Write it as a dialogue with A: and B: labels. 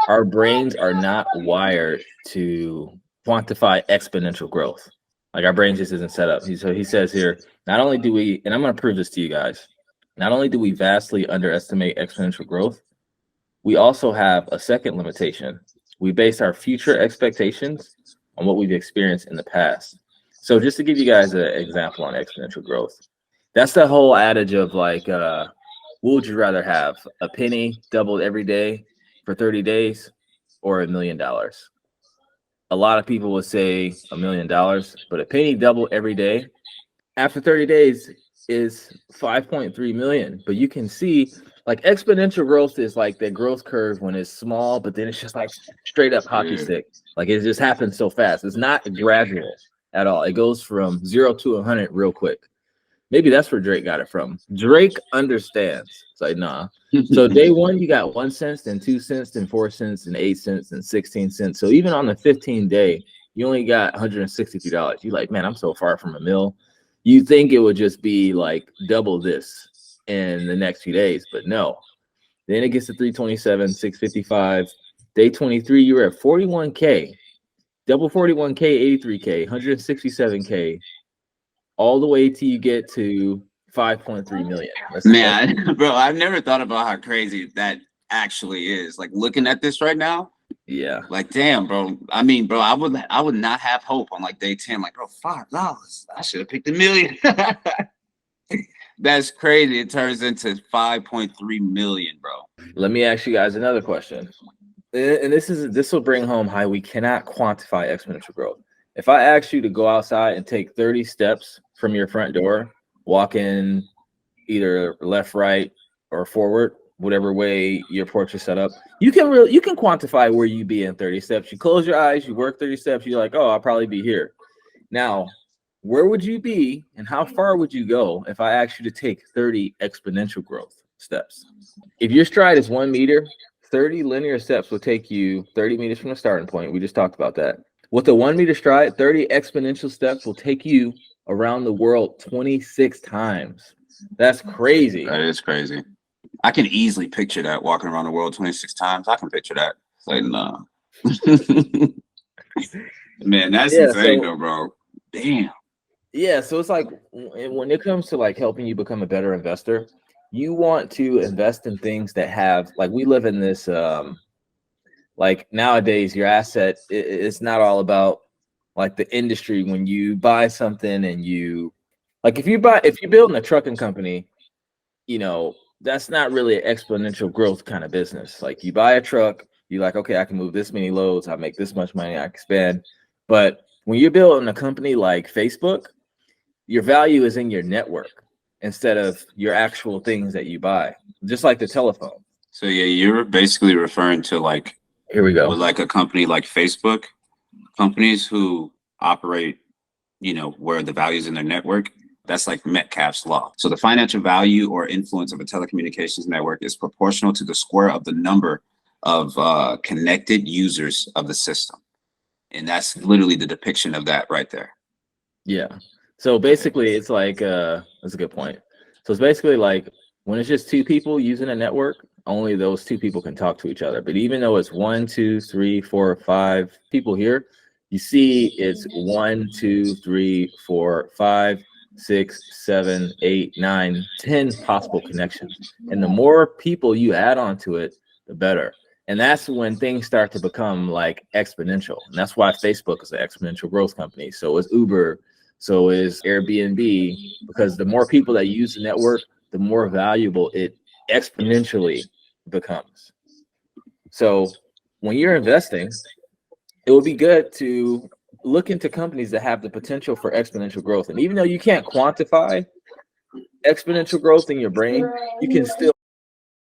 A: our brains are not wired to quantify exponential growth. Like our brain just isn't set up. So he says here, not only do we, and I'm going to prove this to you guys, not only do we vastly underestimate exponential growth, we also have a second limitation. We base our future expectations on what we've experienced in the past. So just to give you guys an example on exponential growth, that's the whole adage of like, what would you rather have? A penny doubled every day for 30 days or $1 million? A lot of people would say $1 million, but a penny doubled every day after 30 days is 5.3 million. But you can see like exponential growth is like that growth curve when it's small, but then it's just like straight up hockey stick. Like it just happens so fast. It's not gradual at all. It goes from 0 to 100 real quick. Maybe that's where Drake got it from. Drake understands. It's like, nah. So day one, you got 1 cent, then 2 cents, then 4 cents, and 8 cents, and 16 cents. So even on the 15th day, you only got $163. You're like, man, I'm so far from a mill. You think it would just be like double this in the next few days, but no. Then it gets to 327, 655. Day 23, you were at 41K. Double 41K, 83K, 167K. All the way till you get to 5.3 million.
B: Man, bro, I've never thought about how crazy that actually is. Like looking at this right now,
A: yeah.
B: Like, damn, bro. I mean, bro, I would not have hope on like day 10. Like, bro, $5. I should have picked $1 million. That's crazy. It turns into 5.3 million, bro.
A: Let me ask you guys another question. And this will bring home how we cannot quantify exponential growth. If I ask you to go outside and take 30 steps from your front door, walk in either left, right, or forward, whatever way your porch is set up, you can quantify where you be in 30 steps. You close your eyes, you work 30 steps, you're like, oh, I'll probably be here. Now, where would you be and how far would you go if I asked you to take 30 exponential growth steps? If your stride is 1 meter, 30 linear steps will take you 30 meters from the starting point. We just talked about that. With a 1 meter stride, 30 exponential steps will take you around the world 26 times. That's crazy.
B: That is crazy. I can easily picture that walking around the world 26 times. I can picture that. It's like, nah. Man, that's insane though, bro. Damn.
A: Yeah, so it's like when it comes to like helping you become a better investor, you want to invest in things that have, like, we live in this like nowadays your asset, it's not all about like the industry. When you buy something and you, like, if you're building a trucking company, you know, that's not really an exponential growth kind of business. Like, you buy a truck, you're like, okay, I can move this many loads, I make this much money, I can spend. But when you're building a company like Facebook, your value is in your network instead of your actual things that you buy, just like the telephone.
B: So yeah, you're basically referring to, like,
A: here we go,
B: with like a company like Facebook, companies who operate, you know, where the value is in their network. That's like Metcalfe's law. So the financial value or influence of a telecommunications network is proportional to the square of the number of connected users of the system. And that's literally the depiction of that right there.
A: Yeah. So basically it's like, that's a good point. So it's basically like when it's just two people using a network, only those two people can talk to each other. But even though it's 1, 2, 3, 4, 5 people here, you see it's 1, 2, 3, 4, 5, 6, 7, 8, 9, 10 possible connections. And the more people you add onto it, the better. And that's when things start to become like exponential. And that's why Facebook is an exponential growth company. So is Uber. So is Airbnb, because the more people that use the network, the more valuable it exponentially becomes. So when you're investing, it would be good to look into companies that have the potential for exponential growth. And even though you can't quantify exponential growth in your brain, you can still